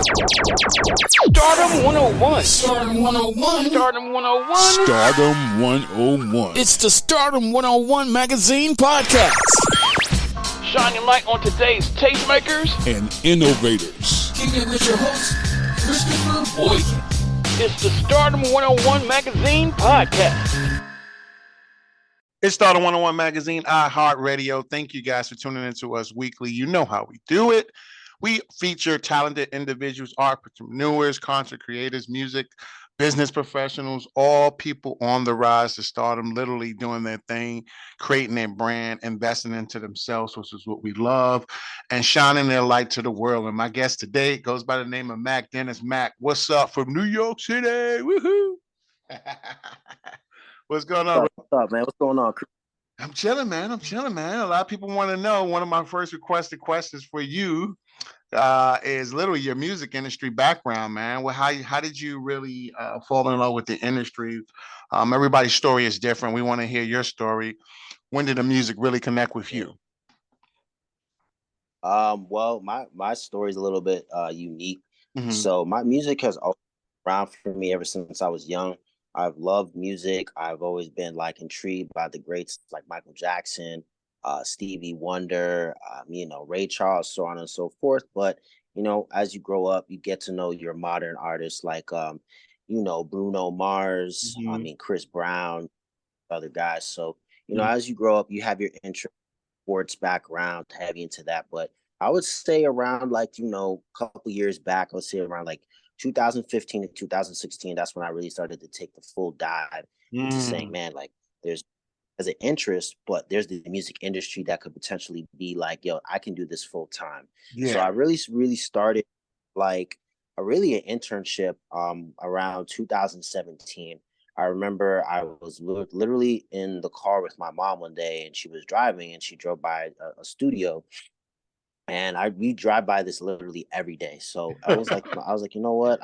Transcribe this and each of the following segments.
Stardom 101. Stardom 101. Stardom 101. Stardom 101. It's the Stardom 101 Magazine Podcast. Shining light on today's tastemakers and innovators. Keep it with your host, Christopher Boykin. It's the Stardom 101 Magazine Podcast. It's Stardom 101 Magazine, iHeartRadio. Thank you guys for tuning in to us weekly. You know how we do it. We feature talented individuals, entrepreneurs, content creators, music, business professionals, all people on the rise to stardom, literally doing their thing, creating their brand, investing into themselves, which is what we love, and shining their light to the world. And my guest today goes by the name of Mac Denis. Mac, what's up from New York City? Woohoo! What's going on? What's up, man? What's going on? I'm chilling, man. A lot of people want to know. One of my first requested questions for you is literally your music industry background, man. Well, how did you really fall in love with the industry? Everybody's story is different. We want to hear your story. When did the music really connect with you? Well, my story is a little bit unique. Mm-hmm. So my music has always been around for me ever since I was young. I've loved music. I've always been intrigued by the greats like Michael Jackson, Stevie Wonder, Ray Charles, so on and so forth. But, as you grow up, you get to know your modern artists like, Bruno Mars, Mm-hmm. Chris Brown, other guys. So, as you grow up, you have your interest, sports background, heavy into that. But I would say around a couple years back, I would say around 2015 to 2016, that's when I really started to take the full dive into saying, man, there's as an interest, but there's the music industry that could potentially be I can do this full time. Yeah. So I really started an internship around 2017. I remember I was literally in the car with my mom one day, and she was driving, and she drove by a studio. And we drive by this literally every day. So I was like, you know what?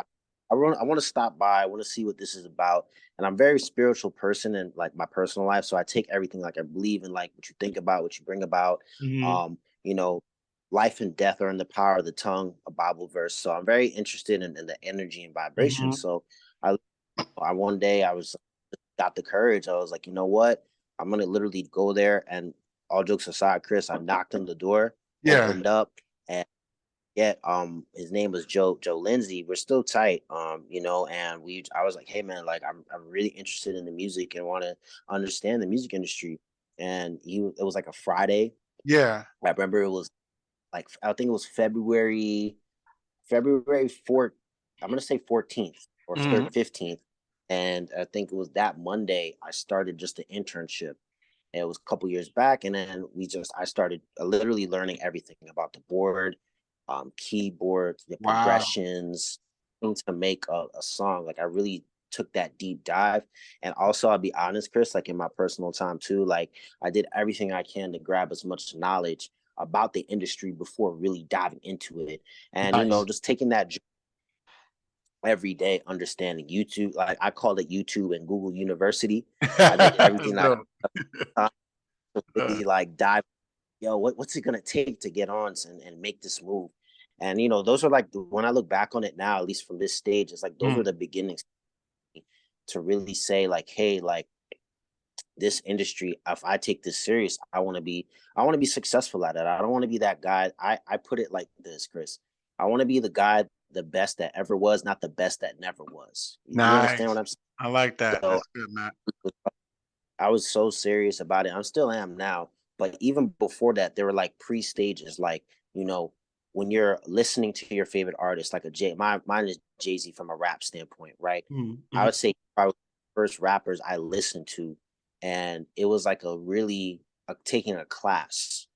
I want to stop by. I want to see what this is about. And I'm a very spiritual person in my personal life. So I take everything I believe in, what you think about, what you bring about. Mm-hmm. Life and death are in the power of the tongue, a Bible verse. So I'm very interested in the energy and vibration. Mm-hmm. So I one day got the courage. I was like, you know what? I'm going to literally go there. And all jokes aside, Chris, I knocked on the door. Opened up, and his name was Joe Lindsay. We're still tight, and I was like, hey man, I'm really interested in the music and want to understand the music industry. And it was a Friday. Yeah, I remember it was I think it was February 4th. I'm gonna say 14th or 15th, and I think it was that Monday I started just an internship. It was a couple years back, and then I started literally learning everything about the board, keyboard, the progressions, to make a song. I really took that deep dive. And also, I'll be honest, Chris, in my personal time too, I did everything I can to grab as much knowledge about the industry before really diving into it. And, nice. Just taking that every day, understanding YouTube. I called it YouTube and Google University. I did everything I really dive. What's it gonna take to get on and make this move? And those are when I look back on it now, at least from this stage, it's those were the beginnings to really say hey, this industry, if I take this serious, I want to be successful at it. I don't want to be that guy. I put it like this, Chris. I want to be the guy, the best that ever was, not the best that never was. Nice. You understand what I'm saying? I like that. So, that's good, Matt. I was so serious about it. I still am now. But even before that, there were pre-stages, when you're listening to your favorite artist, mine is Jay-Z from a rap standpoint, right? Mm-hmm. I would say probably the first rappers I listened to, and it was really taking a class,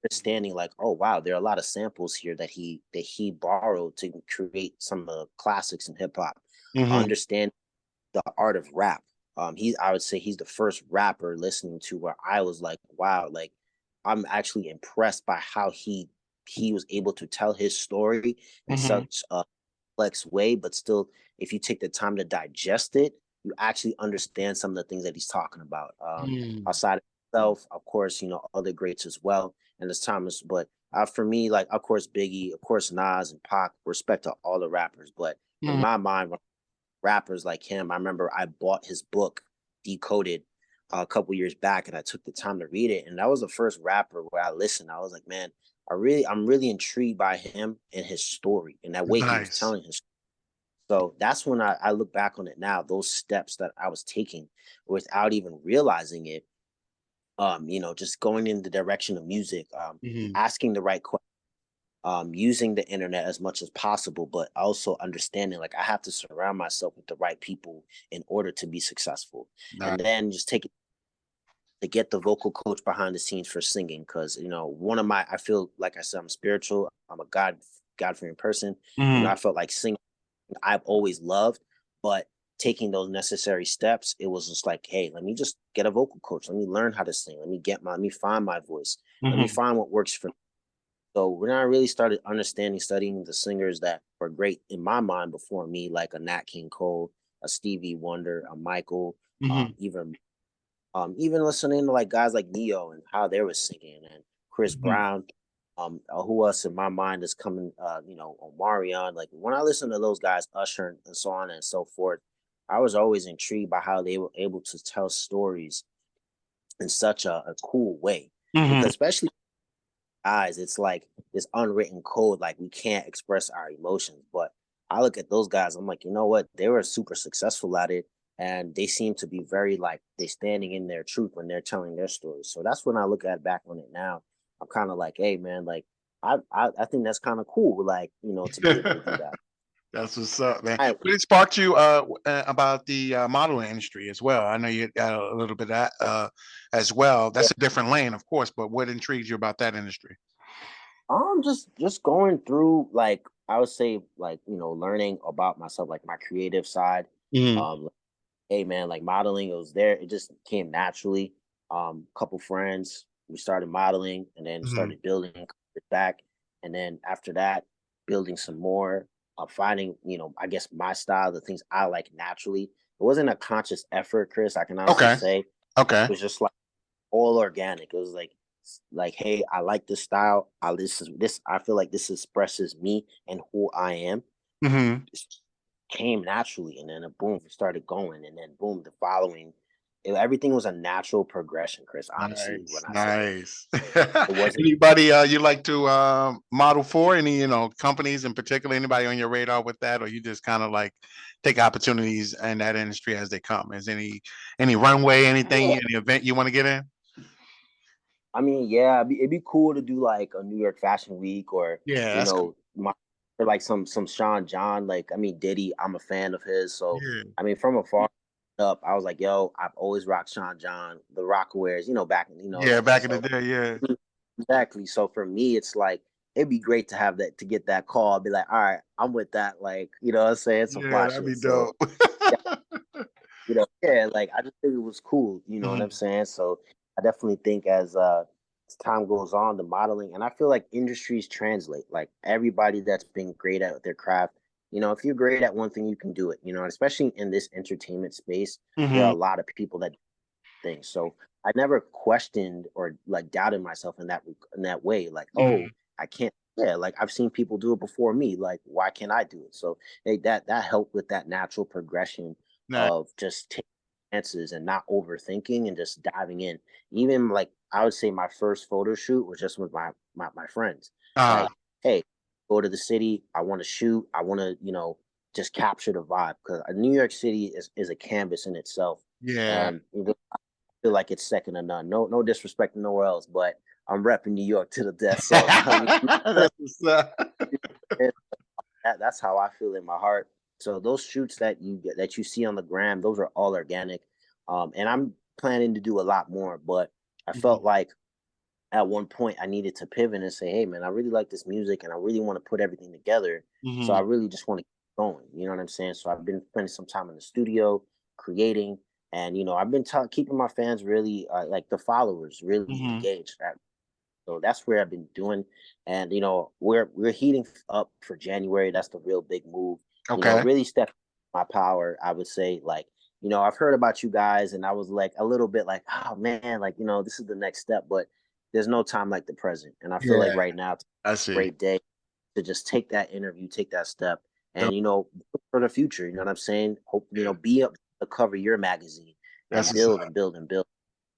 understanding oh wow, there are a lot of samples here that he borrowed to create some of the classics in hip hop. Understand the art of rap. I would say he's the first rapper listening to where I was wow, I'm actually impressed by how he was able to tell his story in such a complex way, but still, if you take the time to digest it, you actually understand some of the things that he's talking about. Outside of himself, of course, other greats as well. And this time, but For me, like, of course, Biggie, of course, Nas and Pac, respect to all the rappers. But in my mind, rappers like him, I remember I bought his book, Decoded, a couple years back, and I took the time to read it. And that was the first rapper where I listened. I was like, man, I'm really intrigued by him and his story and that way he was Nice. telling his story. So that's when I look back on it now, those steps that I was taking without even realizing it, just going in the direction of music, asking the right questions, using the internet as much as possible, but also understanding like I have to surround myself with the right people in order to be successful. Nice. And then just take it to get the vocal coach behind the scenes for singing. Cause I feel like I said, I'm spiritual. I'm a God-fearing person. I felt like singing I've always loved, but taking those necessary steps, it was just like, hey, let me just get a vocal coach. Let me learn how to sing. Let me find my voice. Let me find what works for me. So when I really started studying the singers that were great in my mind before me, like a Nat King Cole, a Stevie Wonder, a Michael, even listening to like guys like Neo and how they were singing, and Chris Brown. Who else in my mind is coming? Omarion. Like when I listen to those guys, Usher and so on and so forth, I was always intrigued by how they were able to tell stories in such a cool way. Because especially guys, it's like this unwritten code, like we can't express our emotions. But I look at those guys, I'm like, you know what? They were super successful at it. And they seem to be very like they standing in their truth when they're telling their stories. So that's when I look back on it now. I'm kind of like, hey man, like I think that's kind of cool, like to be able to do that. That's what's up, man. What sparked you about the modeling industry as well? I know you got a little bit of that as well. That's a different lane, of course, but what intrigued you about that industry? Just going through, like I would say, like learning about myself, like my creative side. Hey man, like modeling, it was there. It just came naturally. Couple friends, we started modeling, and then started building it back, and then after that, building some more. Finding, I guess my style, the things I like naturally. It wasn't a conscious effort, Chris. I can honestly say. Okay. It was just like all organic. It was like, hey, I like this style. This. I feel like this expresses me and who I am. Came naturally, and then boom, it started going, and then boom, the following. Everything was a natural progression, Chris. Honestly, nice. Anybody you like to model for? Any companies in particular? Anybody on your radar with that, or you just kind of like take opportunities in that industry as they come? Is any runway, anything, any event you want to get in? I mean, yeah, it'd be cool to do like a New York Fashion Week, or cool. or like some Sean John. Like, I mean, Diddy, I'm a fan of his, so I mean, from afar up, I was like, yo, I've always rocked Sean John, the Rockwares, back in back in the day, yeah, exactly. So for me, it's like it'd be great to have that, to get that call. I'd be like, all right, I'm with that. Like, what I'm saying? It's a flash. That'd be dope. Like I just think it was cool. You know what I'm saying? So I definitely think as time goes on, the modeling, and I feel like industries translate. Like everybody that's been great at their craft, if you're great at one thing, you can do it. Especially in this entertainment space, there are a lot of people that do things. So I never questioned or like doubted myself in that way. Like, oh, I can't. Yeah, like I've seen people do it before me. Like, why can't I do it? So that helped with that natural progression of just taking chances and not overthinking and just diving in. Even like I would say my first photo shoot was just with my friends. Like, hey, go to the city. I want to shoot. I want to, just capture the vibe, because New York City is a canvas in itself. Yeah. And I feel like it's second to none. No disrespect to nowhere else, but I'm repping New York to the death. So that's how I feel in my heart. So those shoots that you see on the gram, those are all organic. And I'm planning to do a lot more, but I felt like at one point I needed to pivot and say, hey man, I really like this music and I really want to put everything together. So I really just want to keep going. You know what I'm saying? So I've been spending some time in the studio creating, and I've been keeping my fans really like the followers really engaged. So that's where I've been doing, and we're heating up for January. That's the real big move. Okay. Really step my power. I would say, like, I've heard about you guys, and I was like a little bit like, oh man, like this is the next step. But there's no time like the present. And I feel like right now it's I a see. great day to just take that interview, take that step, and for the future. You know what I'm saying? Hope be up to cover your magazine and build and build and build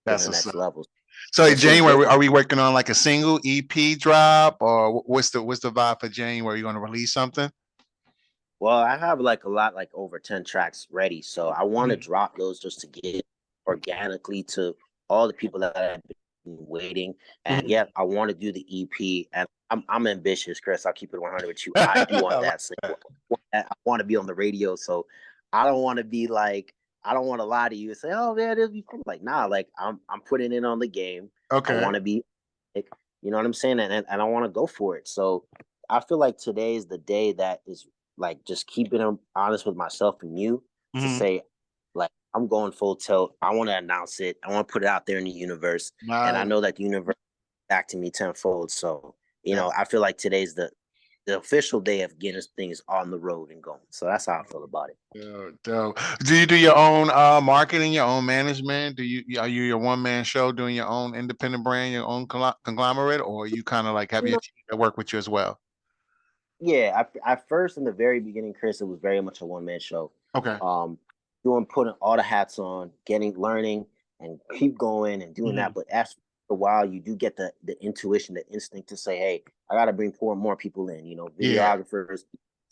to the next levels. So in January, are we working on like a single EP drop, or what's the vibe for January? You going to release something? Well, I have like a lot, like over 10 tracks ready. So I want to drop those just to get organically to all the people that have been waiting. And yeah, I want to do the EP. And I'm ambitious, Chris. I'll keep it 100 with you. I do want that. So I want to be on the radio. So I don't want to be like, I don't want to lie to you and say, oh man, it'll be cool. Like, nah, like I'm putting it on the game. Okay. I want to be, like, you know what I'm saying? And I want to go for it. So I feel like today is the day that is like just keeping honest with myself and you to say, like, I'm going full tilt. I want to announce it. I want to put it out there in the universe. And I know that the universe back to me tenfold. So, I feel like today's the official day of getting things on the road and going. So that's how I feel about it. Dope. Do you do your own marketing, your own management? Are you your one man show, doing your own independent brand, your own conglomerate, or you kind of like have your team that work with you as well? Yeah, I first in the very beginning, Chris, it was very much a one man show. Okay. Putting all the hats on, learning, and keep going and doing that. But after a while, you do get the intuition, the instinct to say, hey, I got to bring more people in. Videographers,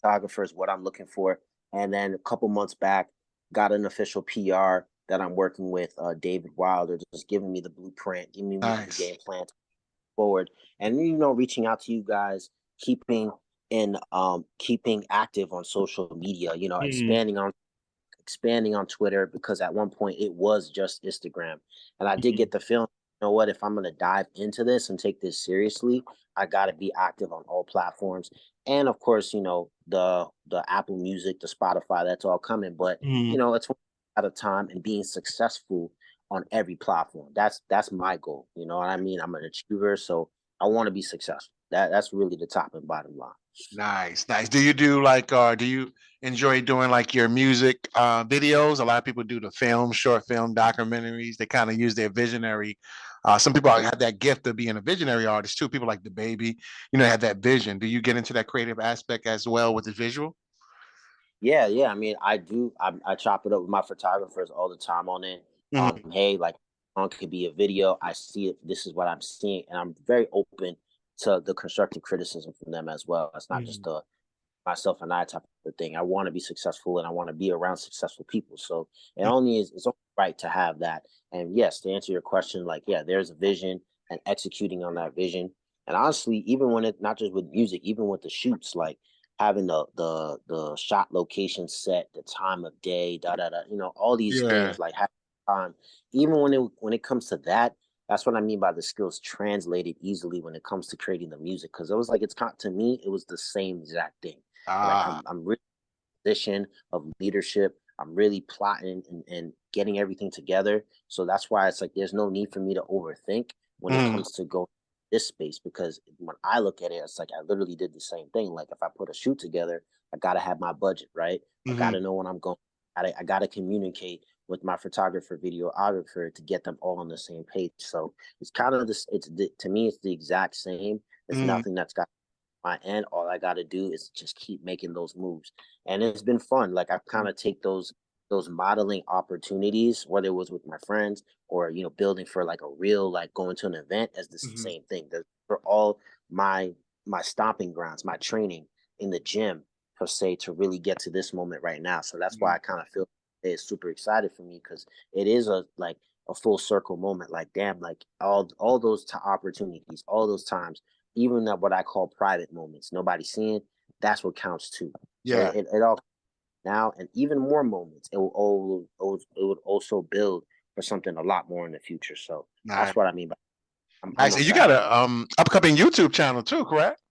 photographers, what I'm looking for. And then a couple months back, got an official PR that I'm working with, David Wilder, just giving me the blueprint, giving me the game plan forward, and reaching out to you guys, keeping active on social media, expanding on Twitter, because at one point it was just Instagram. And I did get the feeling, what, if I'm going to dive into this and take this seriously, I got to be active on all platforms. And of course, the Apple Music, the Spotify, that's all coming. But, it's one at a time, and being successful on every platform. That's my goal. You know what I mean? I'm an achiever, so I want to be successful. That's really the top and bottom line. Nice. Do you do do you enjoy doing like your music videos? A lot of people do the short film documentaries. They kind of use their visionary. Some people have that gift of being a visionary artist too. People like the baby, have that vision. Do you get into that creative aspect as well with the visual? Yeah. I mean, I do. I chop it up with my photographers all the time on it. Hey, like, could be a video. I see it. This is what I'm seeing, and I'm very open to the constructive criticism from them as well. It's not just a myself and I type of thing. I want to be successful, and I want to be around successful people. So it's only right to have that. And yes, to answer your question, like, yeah, there's a vision and executing on that vision. And honestly, even when it, not just with music, even with the shoots, like having the shot location set, the time of day, all these things, like having time. Even when it comes to that, that's what I mean by the skills translated easily when it comes to creating the music. Because it was like, to me, it was the same exact thing. Like I'm really in a position of leadership. I'm really plotting and getting everything together. So that's why it's like there's no need for me to overthink when it comes to going this space, because when I look at it, it's like I literally did the same thing. Like if I put a shoot together, I gotta have my budget, right? I gotta know when I'm going. I gotta communicate with my photographer, videographer to get them all on the same page. So it's kind of this. To me, it's the exact same. There's nothing that's got my end. All I got to do is just keep making those moves, and it's been fun. Like I kind of take those modeling opportunities, whether it was with my friends or building for like a real, like going to an event, as the same thing. For all my stomping grounds, my training in the gym per se, to really get to this moment right now. So that's why I kind of feel it's super excited for me, because it is a full circle moment. Like, damn, like all those opportunities, all those times, even at what I call private moments, nobody seeing, that's what counts too. Yeah. So it all now, and even more moments, it would also build for something a lot more in the future. So that's what I mean by nice. And you got a upcoming YouTube channel too, correct?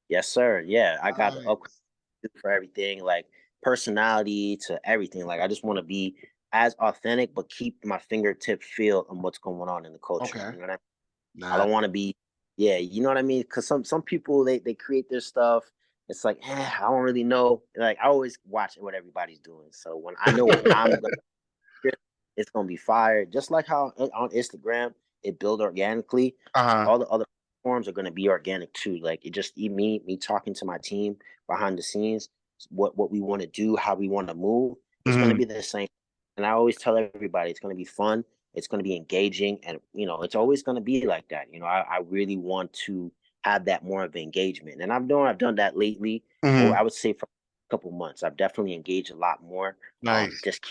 Yes, sir. Yeah, I got the for everything, like personality to everything. Like I just want to be as authentic, but keep my fingertip feel on what's going on in the culture. Okay. You know what I mean? I don't want to be, you know what I mean? Because some people they create their stuff. It's like, I don't really know. Like I always watch what everybody's doing. So when I know what I'm gonna, it's gonna be fire. Just like how on Instagram, it built organically. All the other forms are going to be organic too. Like it just me talking to my team behind the scenes, what we want to do, how we want to move. It's going to be the same. And I always tell everybody it's going to be fun. It's going to be engaging, and it's always going to be like that. I really want to have that more of engagement, and I've done that lately. Or I would say for a couple months, I've definitely engaged a lot more. Nice. Just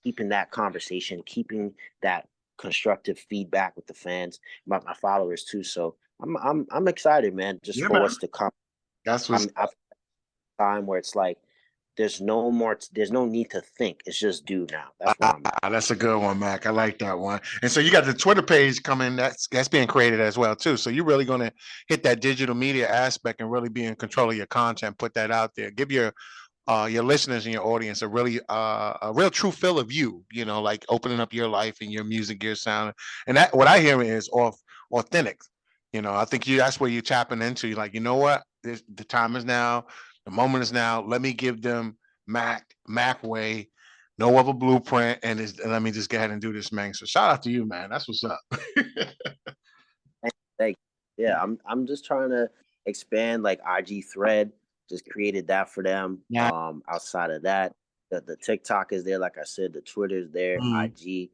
keeping that conversation, keeping that constructive feedback with the fans, my followers too. So I'm excited, man. Just for what's to come. That's what's time where it's like there's no need to think. It's just do now. That's what I'm at. That's a good one, Mac. I like that one. And so you got the Twitter page coming. That's being created as well too. So you're really going to hit that digital media aspect and really be in control of your content. Put that out there. Give your listeners and your audience a real true feel of you. Like opening up your life and your music, your sound. And that what I hear is authentic. I think that's where you're tapping into. You're like, you know what? The time is now. The moment is now. Let me give them Mac way, no other blueprint, and let me just go ahead and do this, man. So shout out to you, man. That's what's up. Yeah, I'm just trying to expand like IG thread. Just created that for them. Yeah. Outside of that, the TikTok is there. Like I said, the Twitter is there. IG.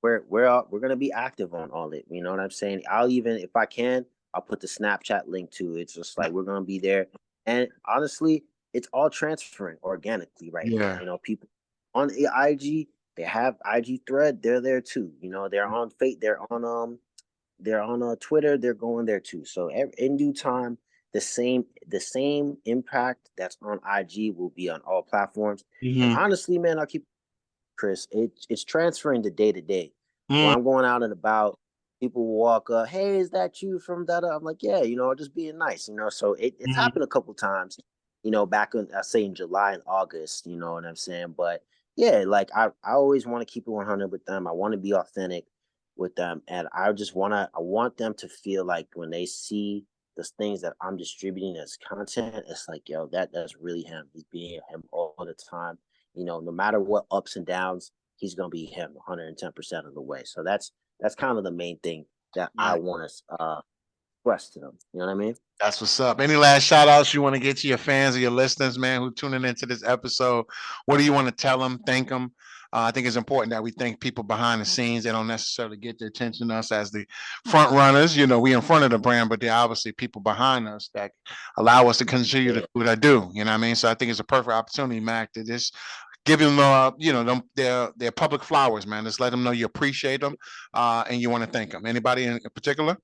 We're gonna be active on all it. You know what I'm saying? I'll even, if I can, I'll put the Snapchat link to it. It's just like we're gonna be there. And honestly, it's all transferring organically right now. People on IG, they have IG thread. They're there too. They're on they're on Twitter. They're going there too. So in due time, the same impact that's on IG will be on all platforms. And honestly, man, I'll keep Chris. It's transferring the day to day. When I'm going out and about, people walk up, hey, is that you from that? I'm like, yeah, just being nice, So it's happened a couple times, back in, I say in July and August, you know what I'm saying? But yeah, like I always want to keep it 100 with them. I want to be authentic with them. And I want them to feel like when they see the things that I'm distributing as content, it's like, yo, that's really him. He's being him all the time. No matter what ups and downs, he's going to be him 110% of the way. So that's kind of the main thing that I want to express to them. You know what I mean? That's what's up. Any last shout outs you want to get to your fans or your listeners, man, who tuning into this episode? What do you want to tell them, thank them? I think it's important that we thank people behind the scenes. They don't necessarily get the attention us as the front runners. We in front of the brand, but they're obviously people behind us that allow us to continue to do what I do. You know what I mean? So I think it's a perfect opportunity, Mac, to just give them, their public flowers, man. Just let them know you appreciate them and you want to thank them. Anybody in particular?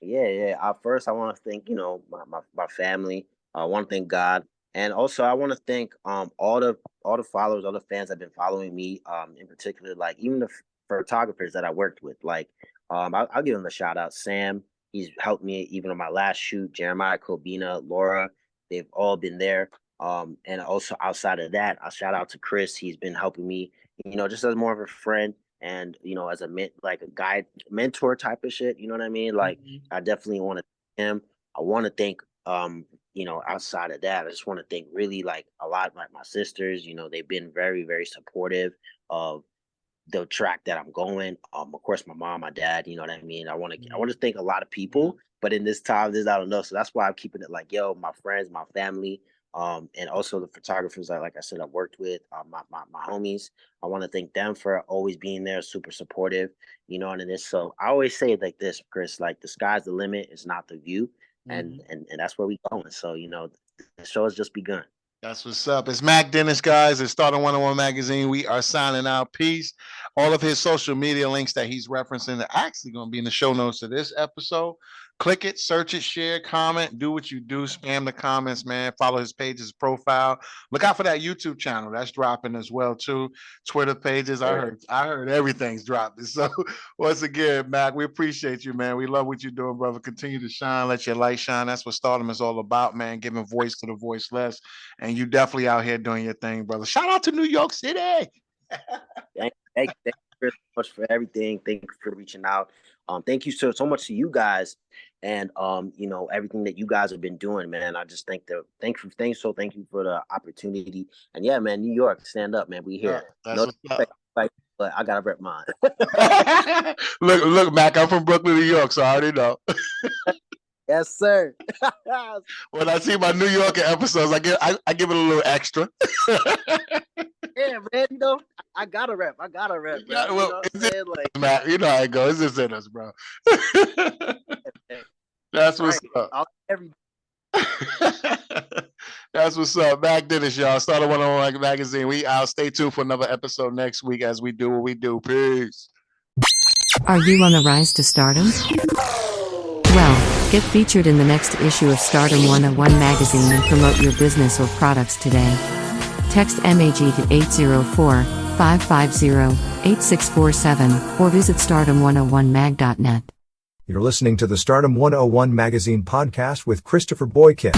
Yeah. First, I want to thank my family. I want to thank God, and also I want to thank all the followers, all the fans that have been following me. In particular, like even the photographers that I worked with. Like I'll give them a shout out. Sam, he's helped me even on my last shoot. Jeremiah, Kobina, Laura, they've all been there. And also outside of that, I'll shout out to Chris. He's been helping me, just as more of a friend and, as a guide, mentor type of shit. You know what I mean? Like, I definitely want to thank him. I want to thank, outside of that, I just want to thank really like a lot like my sisters. They've been very, very supportive of the track that I'm going. Of course, my mom, my dad, you know what I mean? I want to thank a lot of people, but in this time, there's not enough. So that's why I'm keeping it like, my friends, my family, and also the photographers that, like I said, I've worked with, my homies. I want to thank them for always being there, super supportive, and it is. So I always say it like this, Chris, like the sky's the limit, it's not the view. And that's where we going. So, the show has just begun. That's what's up. It's Mac Denis, guys. It's Stardom101 Magazine. We are signing out. Peace. All of his social media links that he's referencing are actually going to be in the show notes of this episode. Click it, search it, share, comment, do what you do. Spam the comments, man. Follow his page, his profile. Look out for that YouTube channel. That's dropping as well, too. Twitter pages. I heard everything's dropping. So once again, Mac, we appreciate you, man. We love what you're doing, brother. Continue to shine. Let your light shine. That's what Stardom is all about, man. Giving voice to the voiceless. And you definitely out here doing your thing, brother. Shout out to New York City. Thank you very much for everything. Thank you for reaching out. Thank you so much to you guys, and everything that you guys have been doing, man. I just thank you for the opportunity. And yeah, man, New York, stand up, man. We here. That's what's up. Like but I gotta rep mine. Look, Mac, I'm from Brooklyn, New York, so I already know. Yes, sir. When I see my New Yorker episodes, I give it a little extra. Yeah, man, you know, I gotta rep. Bro. Yeah, well, you know what I'm saying? Like, Matt, you know how it goes. It's just in us, bro. That's what's up. That's what's up. Mac Denis, y'all. Stardom101 Magazine. We out. Stay tuned for another episode next week as we do what we do. Peace. Are you on the rise to stardom? Well, get featured in the next issue of Stardom101 Magazine and promote your business or products today. Text MAG to 804-550-8647 or visit stardom101mag.net. You're listening to the Stardom101 Magazine Podcast with Christopher Boykin.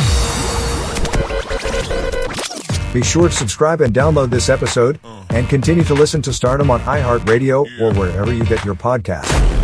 Be sure to subscribe and download this episode, and continue to listen to Stardom on iHeartRadio or wherever you get your podcasts.